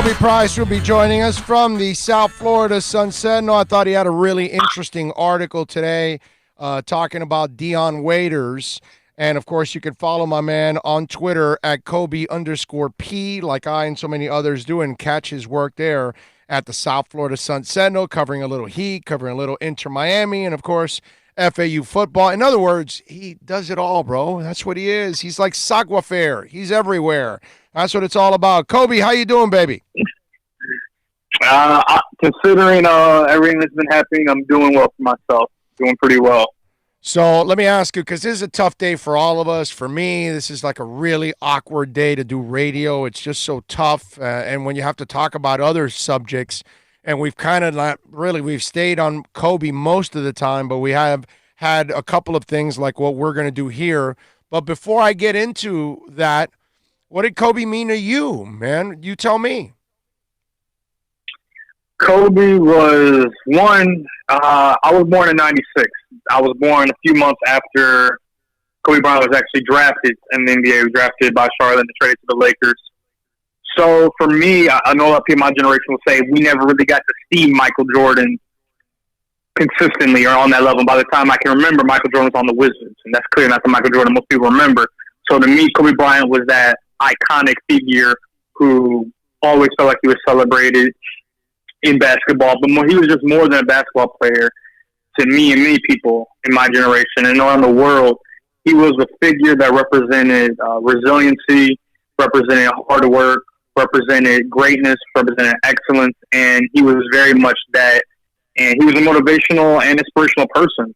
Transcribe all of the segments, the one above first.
Khobi Price will be joining us from the South Florida Sun Sentinel. I thought he had a really interesting article today talking about Dion Waiters. And, of course, you can follow my man on Twitter at Khobi_P, like I and so many others do, and catch his work there at the South Florida Sun Sentinel, covering a little Heat, covering a little Inter Miami, and, of course, FAU football. In other words, he does it all, bro. That's what he is. He's like savoir-faire. He's everywhere. That's what it's all about. Khobi, how you doing, baby? Considering everything that's been happening, I'm doing well for myself. Doing pretty well. So let me ask you, because this is a tough day for all of us. For me, this is like a really awkward day to do radio. It's just so tough. And when you have to talk about other subjects, and we've kind of not really, we've stayed on Khobi most of the time, but we have had a couple of things like what we're going to do here. But before I get into that, what did Khobi mean to you, man? You tell me. Khobi was one. I was born in '96. I was born a few months after Khobi Bryant was actually drafted in the NBA. He was drafted by Charlotte and traded to the Lakers. So for me, I know a lot of people in my generation will say we never really got to see Michael Jordan consistently or on that level. By the time I can remember, Michael Jordan was on the Wizards, and that's clearly not the Michael Jordan most people remember. So to me, Khobi Bryant was that iconic figure who always felt like he was celebrated in basketball, but he was just more than a basketball player to me and many people in my generation and around the world. He was a figure that represented resiliency, represented hard work, represented greatness, represented excellence, and he was very much that. And he was a motivational and inspirational person.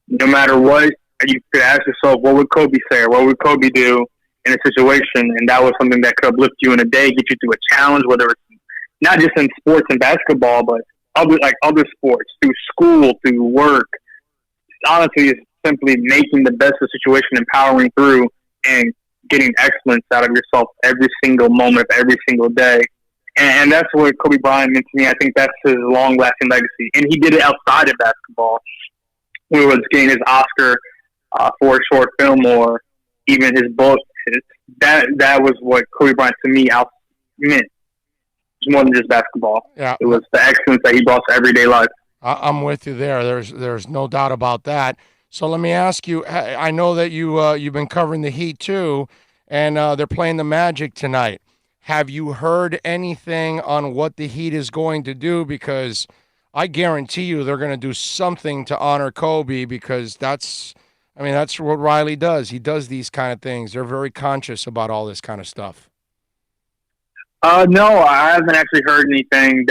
No matter what, you could ask yourself, what would Khobi say or what would Khobi do in a situation? And that was something that could uplift you in a day, get you through a challenge, whether it's not just in sports and basketball, but other sports, through school, through work. Honestly, it's simply making the best of the situation, empowering through, and getting excellence out of yourself every single moment, every single day. And that's what Khobi Bryant meant to me. I think that's his long-lasting legacy. And he did it outside of basketball. Whether it was getting his Oscar for a short film or even his book, that was what Khobi Bryant to me meant. It's more than just basketball. Yeah. It was the excellence that he brought to everyday life. I'm with you there. There's no doubt about that. So let me ask you, I know that you've been covering the Heat too, and they're playing the Magic tonight. Have you heard anything on what the Heat is going to do? Because I guarantee you they're going to do something to honor Khobi, because that's what Riley does. He does these kind of things. They're very conscious about all this kind of stuff. No, I haven't actually heard anything.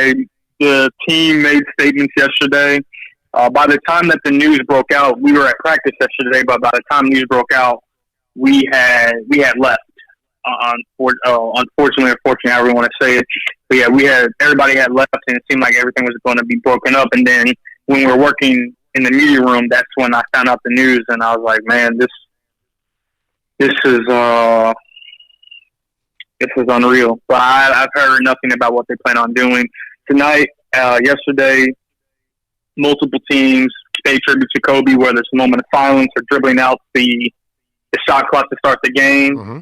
The team made statements yesterday. By the time that the news broke out, we were at practice yesterday, but by the time news broke out, we had left. Unfortunately, however you want to say it. But yeah, everybody had left, and it seemed like everything was going to be broken up. And then when we were working in the media room, that's when I found out the news, and I was like, man, this is unreal. But I've heard nothing about what they plan on doing tonight. Yesterday, multiple teams paid tribute to Khobi, whether it's a moment of silence or dribbling out the shot clock to start the game. Mm-hmm.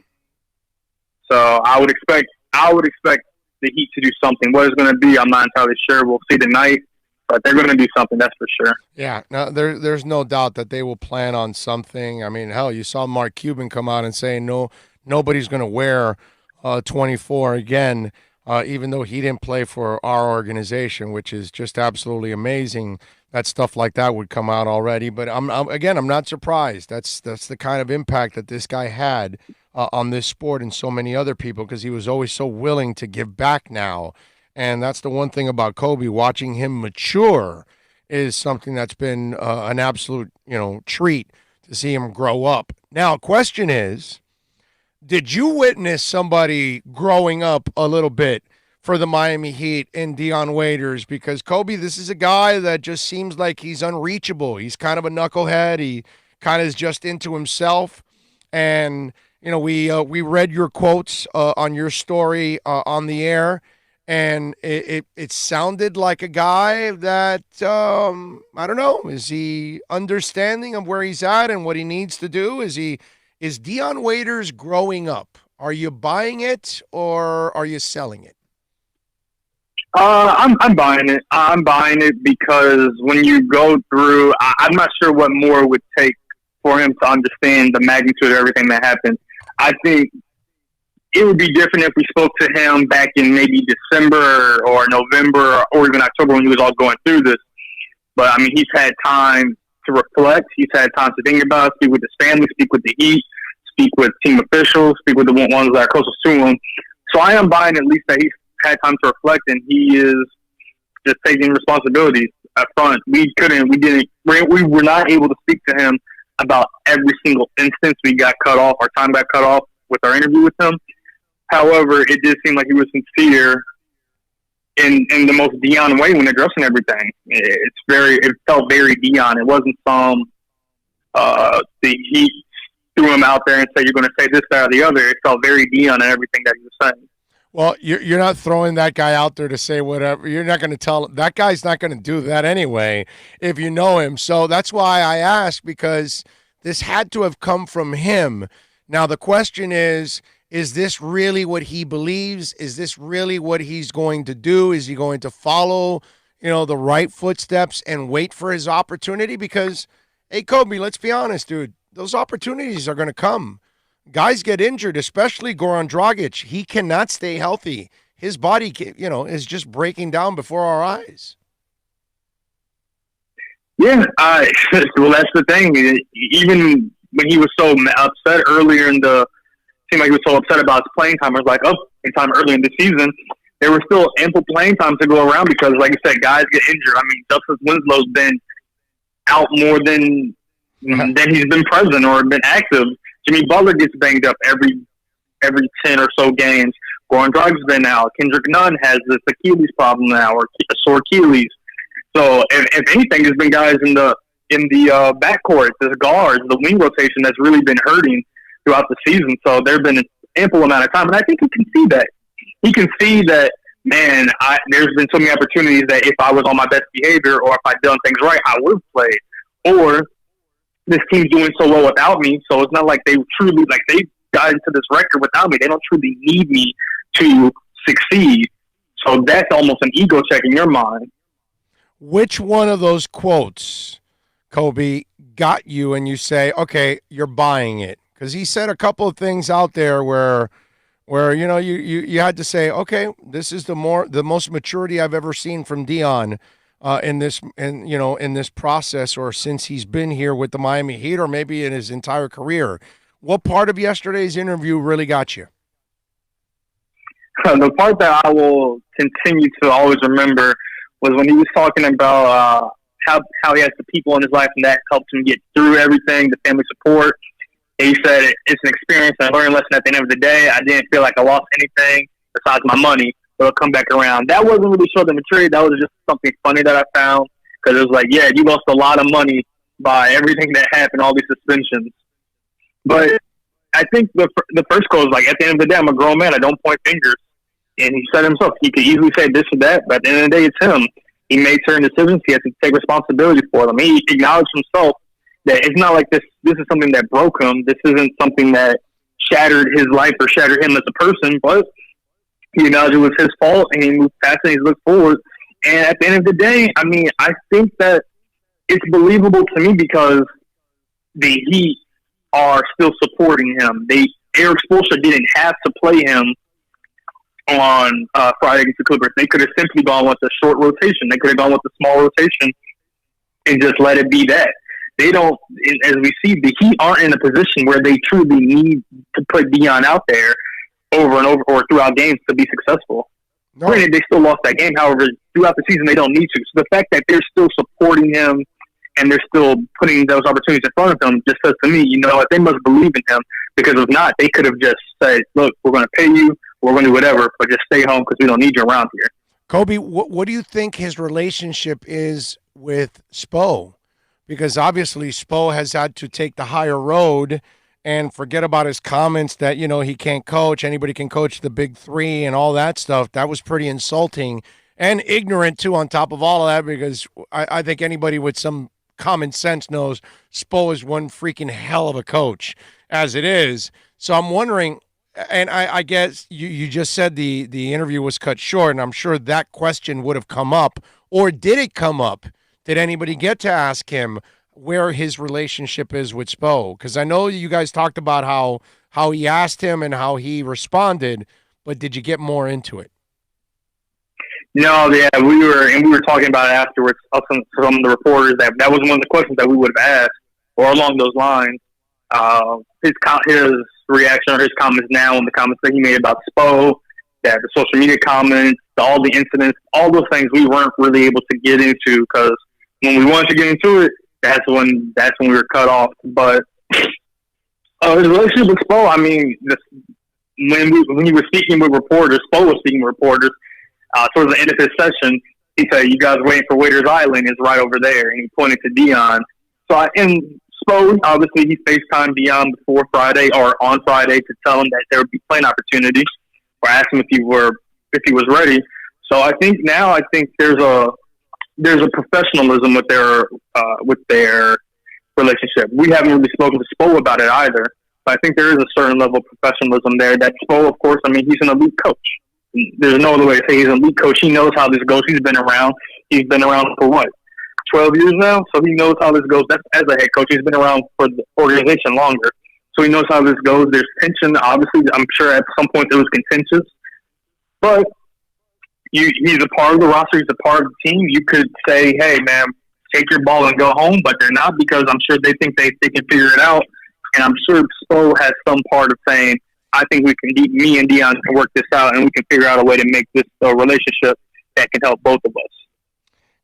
So I would expect the Heat to do something. What it's going to be, I'm not entirely sure. We'll see tonight, but they're going to do something, that's for sure. Yeah, no, there's no doubt that they will plan on something. I mean, hell, you saw Mark Cuban come out and say nobody's going to wear 24 again, even though he didn't play for our organization, which is just absolutely amazing. That stuff like that would come out already. But I'm not surprised. That's the kind of impact that this guy had on this sport and so many other people, because he was always so willing to give back now. And that's the one thing about Khobi. Watching him mature is something that's been an absolute treat to see him grow up. Now, question is, did you witness somebody growing up a little bit for the Miami Heat in Dion Waiters? Because Khobi, this is a guy that just seems like he's unreachable. He's kind of a knucklehead. He kind of is just into himself. And we read your quotes on your story on the air, and it sounded like a guy that I don't know. Is he understanding of where he's at and what he needs to do? Is Dion Waiters growing up? Are you buying it or are you selling it? I'm buying it. I'm buying it because when you go through, I'm not sure what more it would take for him to understand the magnitude of everything that happened. I think it would be different if we spoke to him back in maybe December or November or even October when he was all going through this. But I mean, he's had time to reflect. He's had time to think about it, speak with his family, speak with the Heat, speak with team officials, speak with the ones that are closest to him. So I am buying at least that he's had time to reflect and he is just taking responsibilities up front. We were not able to speak to him about every single instance we got cut off. Our time got cut off with our interview with him. However, it did seem like he was sincere in the most Dion way when addressing everything. It felt very Dion. It wasn't the Heat threw him out there and said, you're going to say this, that, or the other. It felt very Dion in everything that he was saying. Well, you're not throwing that guy out there to say whatever. You're not going to tell that guy's not going to do that anyway if you know him. So that's why I asked, because this had to have come from him. Now the question is this really what he believes? Is this really what he's going to do? Is he going to follow, the right footsteps and wait for his opportunity? Because, hey, Khobi, let's be honest, dude. Those opportunities are going to come. Guys get injured, especially Goran Dragic. He cannot stay healthy. His body, is just breaking down before our eyes. Yeah, well, that's the thing. Even when he was so upset earlier seemed like he was so upset about his playing time. It was like, time early in the season, there was still ample playing time to go around because, like you said, guys get injured. I mean, Justice Winslow's been out more than he's been present or been active. Jimmy Butler gets banged up every 10 or so games. Goran Dragic's been out. Kendrick Nunn has this Achilles problem now, or a sore Achilles. So, if anything, there's been guys in the backcourt, the guards, the wing rotation that's really been hurting throughout the season. So there's been an ample amount of time, and I think he can see that. He can see that, man, there's been so many opportunities that if I was on my best behavior or if I'd done things right, I would have played. Or this team's doing so well without me, so it's not like they got into this record without me. They don't truly need me to succeed. So that's almost an ego check in your mind. Which one of those quotes, Khobi, got you and you say, okay, you're buying it? Because he said a couple of things out there where you had to say, okay, this is the most maturity I've ever seen from Dion in this process, or since he's been here with the Miami Heat, or maybe in his entire career. What part of yesterday's interview really got you? The part that I will continue to always remember was when he was talking about how he has the people in his life and that helps him get through everything, the family support. He said it's an experience and a learning lesson at the end of the day. I didn't feel like I lost anything besides my money. It'll come back around. That wasn't really showing the maturity. That was just something funny that I found because it was like, yeah, you lost a lot of money by everything that happened, all these suspensions. But I think the first quote was like, at the end of the day, I'm a grown man. I don't point fingers. And he said himself, he could easily say this or that, but at the end of the day, it's him. He made certain decisions. He has to take responsibility for them. He acknowledged himself that it's not like this is something that broke him. This isn't something that shattered his life or shattered him as a person, but he acknowledged it was his fault, and he moved past it, and he looked forward. And at the end of the day, I mean, I think that it's believable to me because the Heat are still supporting him. Eric Spoelstra didn't have to play him on Friday against the Clippers. They could have simply gone with a short rotation. They could have gone with a small rotation and just let it be that. They don't, as we see, the Heat aren't in a position where they truly need to put Dion out there over and over or throughout games to be successful. No. Granted, they still lost that game. However, throughout the season, they don't need to. So the fact that they're still supporting him and they're still putting those opportunities in front of him just says to me, they must believe in him, because if not, they could have just said, look, we're going to pay you, we're going to do whatever, but just stay home because we don't need you around here. Khobi, what do you think his relationship is with Spo? Because obviously Spo has had to take the higher road and forget about his comments that, he can't coach, anybody can coach the big three and all that stuff. That was pretty insulting and ignorant, too, on top of all of that, because I think anybody with some common sense knows Spo is one freaking hell of a coach as it is. So I'm wondering, And I guess you just said the interview was cut short, and I'm sure that question would have come up, or did it come up? Did anybody get to ask him where his relationship is with Spo? Because I know you guys talked about how he asked him and how he responded, but did you get more into it? No, yeah, we were talking about it afterwards. Us and some of the reporters that was one of the questions that we would have asked, or along those lines. His reaction or his comments now, and the comments that he made about Spo, that the social media comments, all the incidents, all those things we weren't really able to get into because when we wanted to get into it, that's when we were cut off. But his relationship with Spo, I mean, when he was speaking with reporters, Spo was speaking with reporters. Towards the end of his session, he said, "You guys waiting for Waiters Island is right over there," and he pointed to Dion. And Spo, obviously, he FaceTimed Dion before Friday or on Friday to tell him that there would be playing opportunity, or ask him if he was ready. So I think there's a professionalism with their relationship. We haven't really spoken to Spo about it either, but I think there is a certain level of professionalism there. That Spo, of course, I mean, he's an elite coach. There's no other way to say he's an elite coach. He knows how this goes. He's been around. He's been around for what, 12 years now? So he knows how this goes. That's as a head coach. He's been around for the organization longer. So he knows how this goes. There's tension. Obviously, I'm sure at some point it was contentious. But he's a part of the roster. He's a part of the team. You could say, hey, man, take your ball and go home. But they're not, because I'm sure they think they can figure it out. And I'm sure Spo has some part of saying, I think me and Dion can work this out, and we can figure out a way to make this a relationship that can help both of us.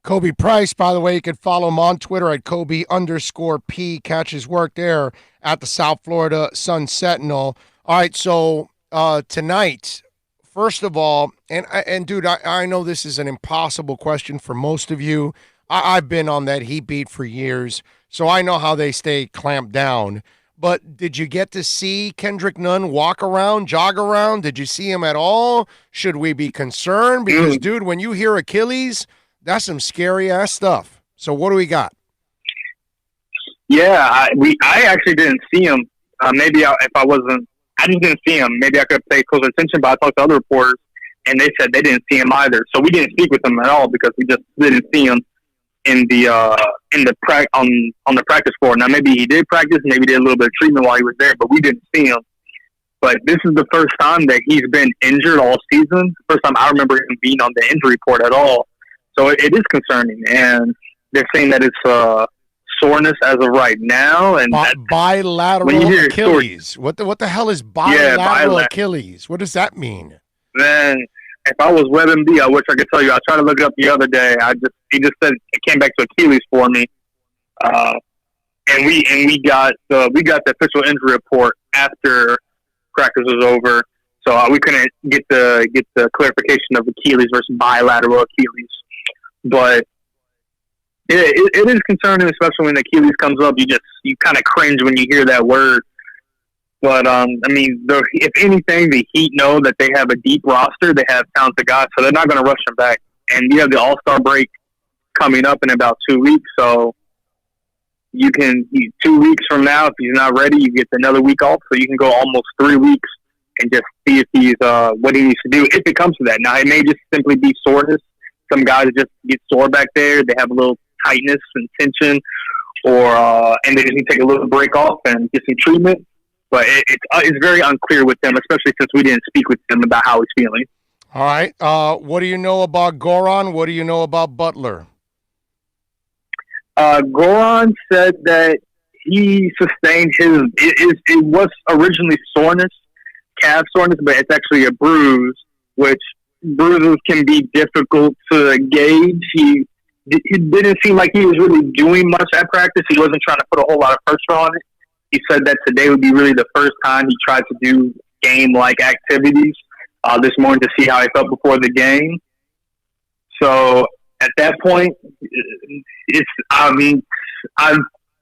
Khobi Price, by the way, you can follow him on Twitter at Khobi_P. Catch his work there at the South Florida Sun Sentinel. All right, so tonight, first of all, and dude, I know this is an impossible question for most of you. I've been on that Heat beat for years, so I know how they stay clamped down. But did you get to see Kendrick Nunn walk around, jog around? Did you see him at all? Should we be concerned? Because, dude, when you hear Achilles, that's some scary-ass stuff. So what do we got? Yeah, I actually didn't see him. I just didn't see him. Maybe I could have paid closer attention, but I talked to other reporters, and they said they didn't see him either. So we didn't speak with him at all because we just didn't see him on the practice floor. Now maybe he did practice, maybe he did a little bit of treatment while he was there, but we didn't see him. But this is the first time that he's been injured all season. First time I remember him being on the injury report at all. So it is concerning, and they're saying that it's soreness as of right now. And bilateral Achilles. What the hell is bilateral Achilles? What does that mean? Man, if I was WebMD, I wish I could tell you. I tried to look it up the other day. He just said it came back to Achilles for me, and we got the official injury report after practice was over, so we couldn't get the clarification of Achilles versus bilateral Achilles. But it is concerning, especially when Achilles comes up. You kind of cringe when you hear that word. But, I mean, if anything, the Heat know that they have a deep roster. They have talented guys, so they're not going to rush him back. And you have the All-Star break coming up in about 2 weeks, so 2 weeks from now, if he's not ready, you get another week off, so you can go almost 3 weeks and just see if he's what he needs to do, if it comes to that. Now, it may just simply be soreness. Some guys just get sore back there. They have a little tightness and tension, and they just need to take a little break off and get some treatment. But it's very unclear with them, especially since we didn't speak with him about how he's feeling. All right. What do you know about Goran? What do you know about Butler? Goran said that he sustained it was originally soreness, calf soreness, but it's actually a bruise, which bruises can be difficult to gauge. He didn't seem like he was really doing much at practice. He wasn't trying to put a whole lot of pressure on it. He said that today would be really the first time he tried to do game-like activities this morning to see how he felt before the game. So at that point, I'm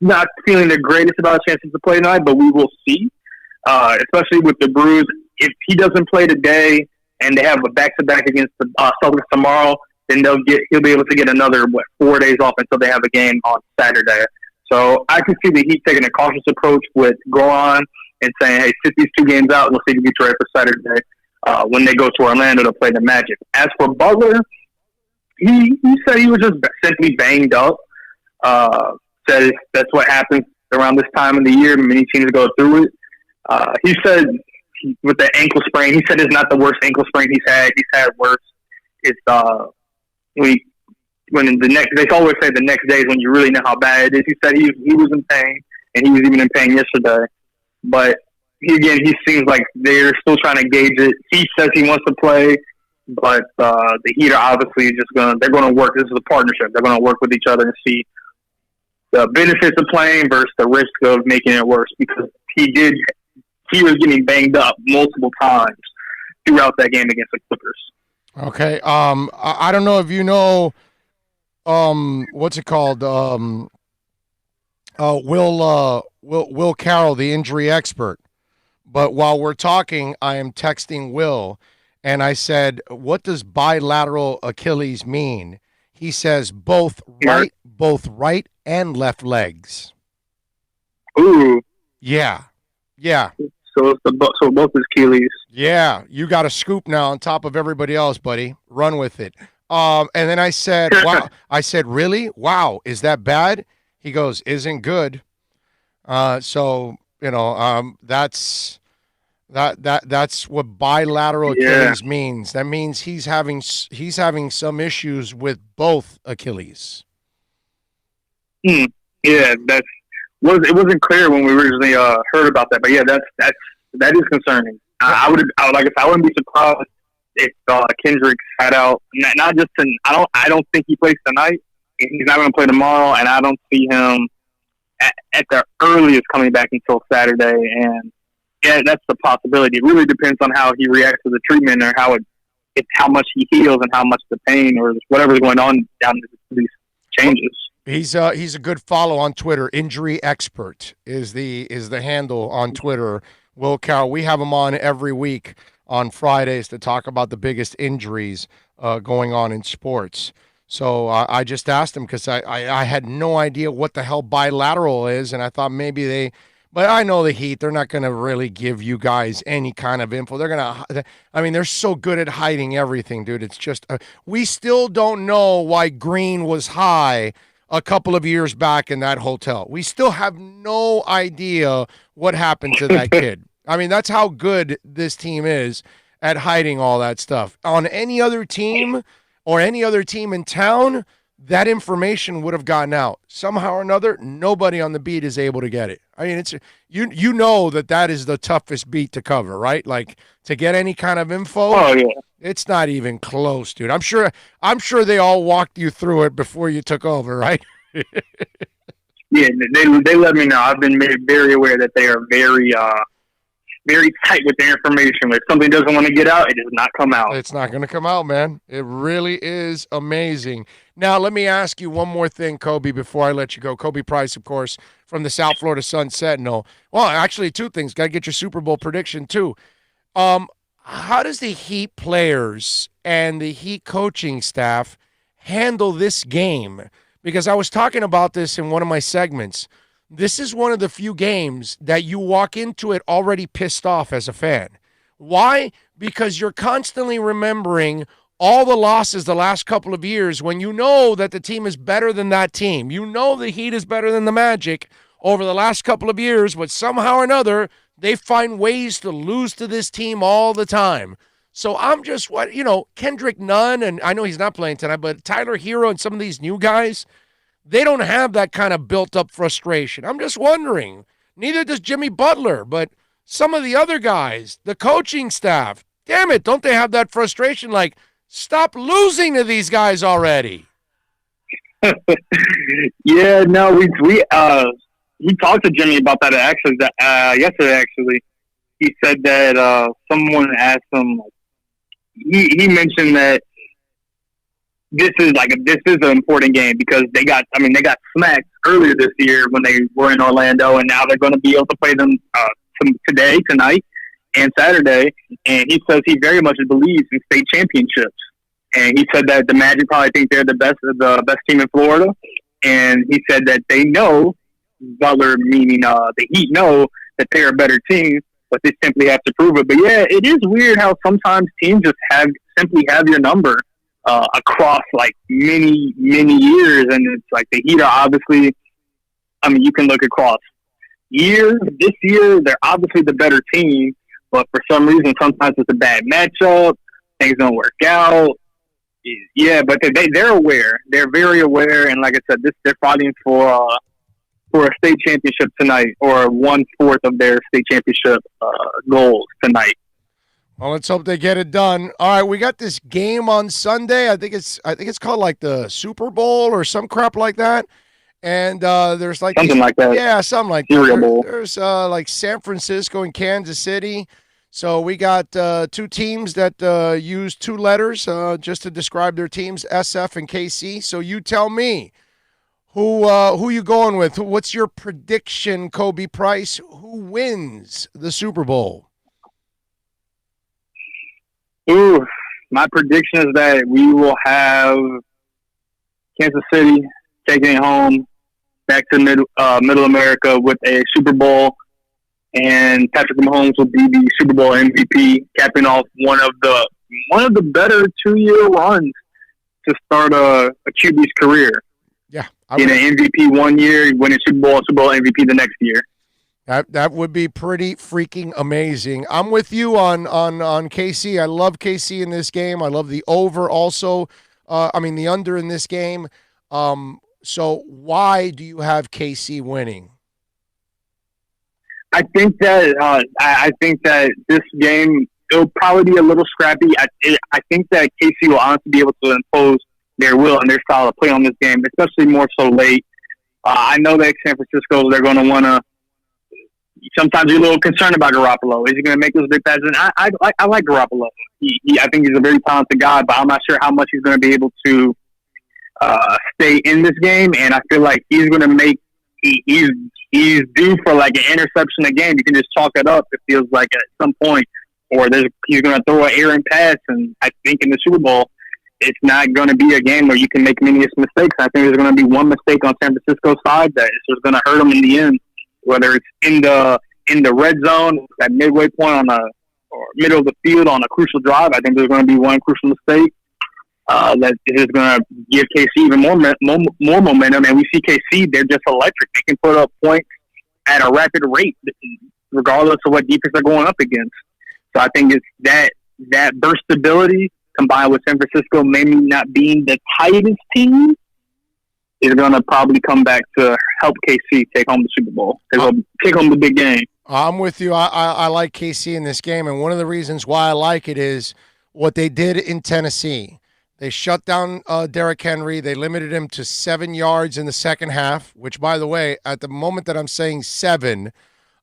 not feeling the greatest about chances to play tonight, but we will see. Especially with the bruise, if he doesn't play today and they have a back-to-back against the Celtics tomorrow, then he'll be able to get another 4 days off until they have a game on Saturday. So I can see the Heat taking a cautious approach with Goran and saying, "Hey, sit these 2 games out. We'll see if you get ready for Saturday." When they go to Orlando to play the Magic. As for Butler, he said he was just simply banged up. Said that's what happens around this time of the year. Many teams go through it. He said with the ankle sprain, he said it's not the worst ankle sprain he's had. He's had worse. It's when the next, they always say the next day is when you really know how bad it is. He said he was in pain, and he was even in pain yesterday. But he seems like they're still trying to gauge it. He says he wants to play, but the Heat are obviously they're going to work. This is a partnership. They're going to work with each other and see the benefits of playing versus the risk of making it worse, because he was getting banged up multiple times throughout that game against the Clippers. Okay. I don't know if you know, what's it called? Will Carroll, the injury expert. But while we're talking, I am texting Will, and I said, "What does bilateral Achilles mean?" He says both right and left legs. Ooh. Yeah. So both his Achilles. Yeah, you got a scoop now on top of everybody else, buddy. Run with it. And then I said, "Wow." I said, "Really? Wow, is that bad?" He goes, "Isn't good." So that's what bilateral Achilles means. That means he's having some issues with both Achilles. Yeah, it wasn't clear when we originally heard about that, but yeah, that is concerning. I wouldn't be surprised if Kendrick had out. Not just I don't think he plays tonight. He's not going to play tomorrow, and I don't see him at the earliest coming back until Saturday. And yeah, that's the possibility. It really depends on how he reacts to the treatment, or how much he heals and how much the pain or whatever's going on down these changes. He's a good follow on Twitter. Injury Expert is the handle on Twitter. Will Carroll. We have him on every week on Fridays to talk about the biggest injuries going on in sports. So I just asked him because I had no idea what the hell bilateral is, and I thought maybe but I know the Heat, they're not going to really give you guys any kind of info. They're so good at hiding everything, dude. It's just, we still don't know why Green was high a couple of years back in that hotel. We still have no idea what happened to that kid. I mean, that's how good this team is at hiding all that stuff. On any other team or any other team in town, that information would have gotten out. Somehow or another, nobody on the beat is able to get it. I mean, it's you know that is the toughest beat to cover, right? Like, to get any kind of info. Oh yeah. It's not even close, dude. I'm sure they all walked you through it before you took over, right? Yeah, they let me know. I've been made very aware that they are very very tight with their information. If something doesn't want to get out, it does not come out. It's not going to come out, man. It really is amazing. Now, let me ask you one more thing, Khobi, before I let you go. Khobi Price, of course, from the South Florida Sun Sentinel. Well, actually, 2 things. Got to get your Super Bowl prediction, too. How does the Heat players and the Heat coaching staff handle this game? Because I was talking about this in one of my segments. This is one of the few games that you walk into it already pissed off as a fan. Why? Because you're constantly remembering all the losses the last couple of years when you know that the team is better than that team. You know the Heat is better than the Magic over the last couple of years, but somehow or another, they find ways to lose to this team all the time. So I'm just, Kendrick Nunn, and I know he's not playing tonight, but Tyler Hero and some of these new guys, they don't have that kind of built-up frustration. I'm just wondering. Neither does Jimmy Butler, but some of the other guys, the coaching staff, damn it, don't they have that frustration? Like, stop losing to these guys already. Yeah, no, he talked to Jimmy about that yesterday. Actually, he said that someone asked him. He mentioned that this is an important game because they got smacked earlier this year when they were in Orlando, and now they're going to be able to play them tonight, and Saturday. And he says he very much believes in state championships. And he said that the Magic probably think they're the best team in Florida. And he said that they know Butler, meaning the Heat, know that they're a better team, but they simply have to prove it. But yeah, it is weird how sometimes teams just simply have your number across like many years, and it's like the Heat are obviously. I mean, you can look across years. This year, they're obviously the better team, but for some reason, sometimes it's a bad matchup. Things don't work out. Yeah, but they're aware. They're very aware, and like I said, they're fighting for a state championship tonight, or 1/4 of their state championship goals tonight. Well, let's hope they get it done. All right, we got this game on Sunday. I think it's called like the Super Bowl or some crap like that. And there's like something like that. Yeah, something like that. There's like San Francisco and Kansas City. So we got two teams that use two letters just to describe their teams, SF and KC. So you tell me who you going with? What's your prediction, Khobi Price? Who wins the Super Bowl? Ooh, my prediction is that we will have Kansas City taking it home back to Middle America with a Super Bowl, and Patrick Mahomes will be the Super Bowl MVP, capping off one of the better 2-year runs to start a QB's career. Yeah, in an MVP one year, winning Super Bowl MVP the next year. That would be pretty freaking amazing. I'm with you on KC. I love KC in this game. I love the over also. The under in this game. So why do you have KC winning? I think that this game, it'll probably be a little scrappy. I think that KC will honestly be able to impose their will and their style of play on this game, especially more so late. I know that San Francisco, they're going to want to. Sometimes you're a little concerned about Garoppolo. Is he going to make those big passes? And I like Garoppolo. I think he's a very talented guy, but I'm not sure how much he's going to be able to stay in this game. And I feel like he's going to make he's due for like an interception a game. You can just chalk it up. It feels like at some point, or he's going to throw an errant pass. And I think in the Super Bowl, it's not going to be a game where you can make many mistakes. I think there's going to be one mistake on San Francisco's side that is just going to hurt them in the end. Whether it's in the red zone, that midway point or middle of the field on a crucial drive, I think there's going to be one crucial mistake that is going to give KC even more momentum. And we see KC; they're just electric. They can put up points at a rapid rate, regardless of what defense they're going up against. So I think it's that burstability combined with San Francisco maybe not being the tightest team, is going to probably come back to help KC take home the Super Bowl. They'll take home the big game. I'm with you. I like KC in this game, and one of the reasons why I like it is what they did in Tennessee. They shut down Derrick Henry. They limited him to 7 yards in the second half, which, by the way, at the moment that I'm saying 7,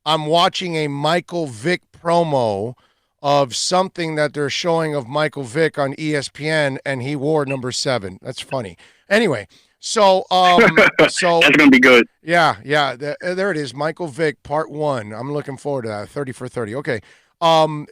I'm watching a Michael Vick promo of something that they're showing of Michael Vick on ESPN, and he wore number 7. That's funny. Anyway, so that's gonna be good. Yeah. There it is, Michael Vick, Part 1. I'm looking forward to that. 30 for 30. Okay.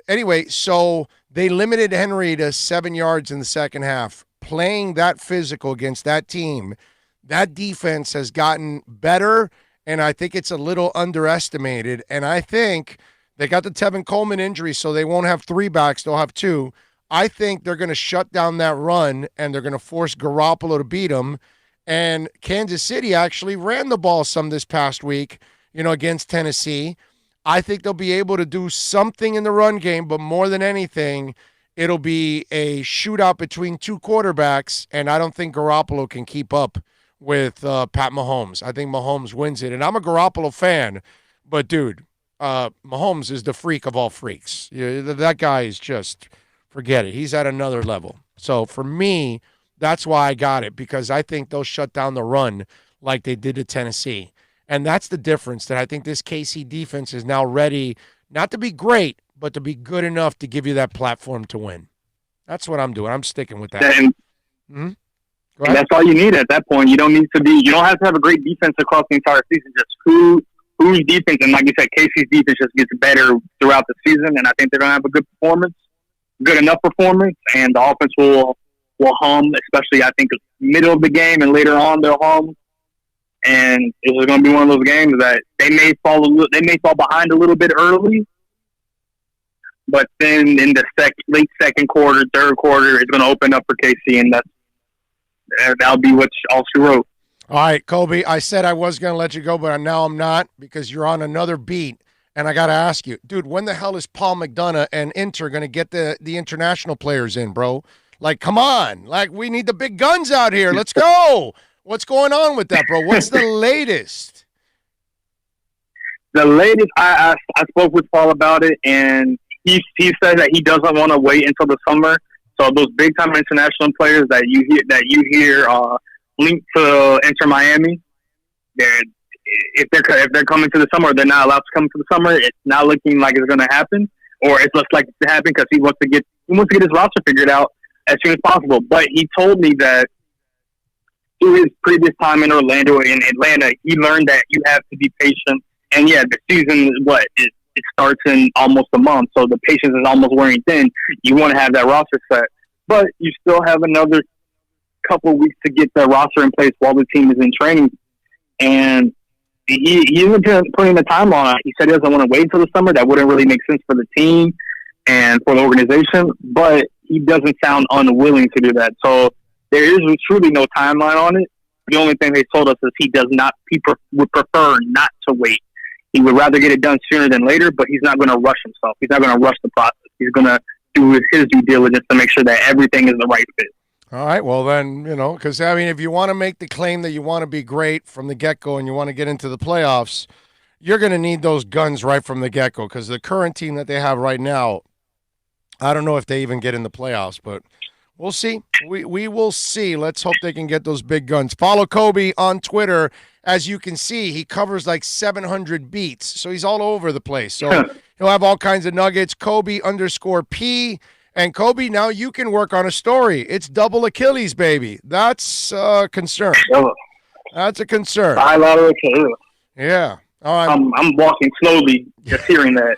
Anyway, so they limited Henry to 7 yards in the second half. Playing that physical against that team, that defense has gotten better, and I think it's a little underestimated. And I think they got the Tevin Coleman injury, so they won't have 3 backs. They'll have 2. I think they're going to shut down that run, and they're going to force Garoppolo to beat them. And Kansas City actually ran the ball some this past week, against Tennessee. I think they'll be able to do something in the run game, but more than anything, it'll be a shootout between 2 quarterbacks, and I don't think Garoppolo can keep up with Pat Mahomes. I think Mahomes wins it. And I'm a Garoppolo fan, but, dude, Mahomes is the freak of all freaks. That guy is just, forget it. He's at another level. So for me, that's why I got it, because I think they'll shut down the run like they did to Tennessee. And that's the difference, that I think this KC defense is now ready, not to be great, but to be good enough to give you that platform to win. That's what I'm doing. I'm sticking with that. And that's all you need at that point. You don't have to have a great defense across the entire season. Just whose defense, and like you said, KC's defense just gets better throughout the season, and I think they're going to have a good enough performance, and the offense will hum, especially I think middle of the game and later on they'll hum. and this is going to be one of those games that they may fall behind a little bit early, but then in the late second quarter, third quarter, it's going to open up for KC, and that'll be what all she wrote. All right, Khobi, I said I was going to let you go, but now I'm not because you're on another beat. And I got to ask you, dude, when the hell is Paul McDonough and Inter going to get the international players in, bro? Like, come on. Like, we need the big guns out here. Let's go. What's going on with that, bro? What's the latest? The latest, I spoke with Paul about it, and he said that he doesn't want to wait until the summer. So those big-time international players that you hear linked to Inter Miami, if they're coming to the summer, they're not allowed to come to the summer. It's not looking like it's going to happen, or it's less likely to happen because he wants to get his roster figured out as soon as possible. But he told me that through his previous time in Orlando and Atlanta, he learned that you have to be patient. And yeah, the season it starts in almost a month, so the patience is almost wearing thin. You want to have that roster set, but you still have another couple of weeks to get the roster in place while the team is in training. And he isn't putting the time on it. He said he doesn't want to wait until the summer. That wouldn't really make sense for the team and for the organization, but he doesn't sound unwilling to do that. So there is truly no timeline on it. The only thing they told us is he would prefer not to wait. He would rather get it done sooner than later, but he's not going to rush himself. He's not going to rush the process. He's going to do his due diligence to make sure that everything is the right fit. All right, well then, because, I mean, if you want to make the claim that you want to be great from the get-go and you want to get into the playoffs, you're going to need those guns right from the get-go because the current team that they have right now, I don't know if they even get in the playoffs, but we'll see. We will see. Let's hope they can get those big guns. Follow Khobi on Twitter. As you can see, he covers like 700 beats, so he's all over the place. So he'll have all kinds of nuggets. Khobi_P. And Khobi, now you can work on a story. It's double Achilles, baby. That's a concern. That's a concern. Bilateral Achilles. Yeah. All right. I'm walking slowly, just hearing that.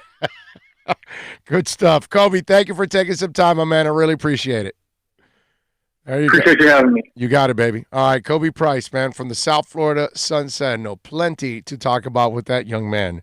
Good stuff. Khobi, thank you for taking some time, my man. I really appreciate it. There you Appreciate you having me. You got it, baby. All right, Khobi Price, man, from the South Florida Sun Sentinel. Plenty to talk about with that young man.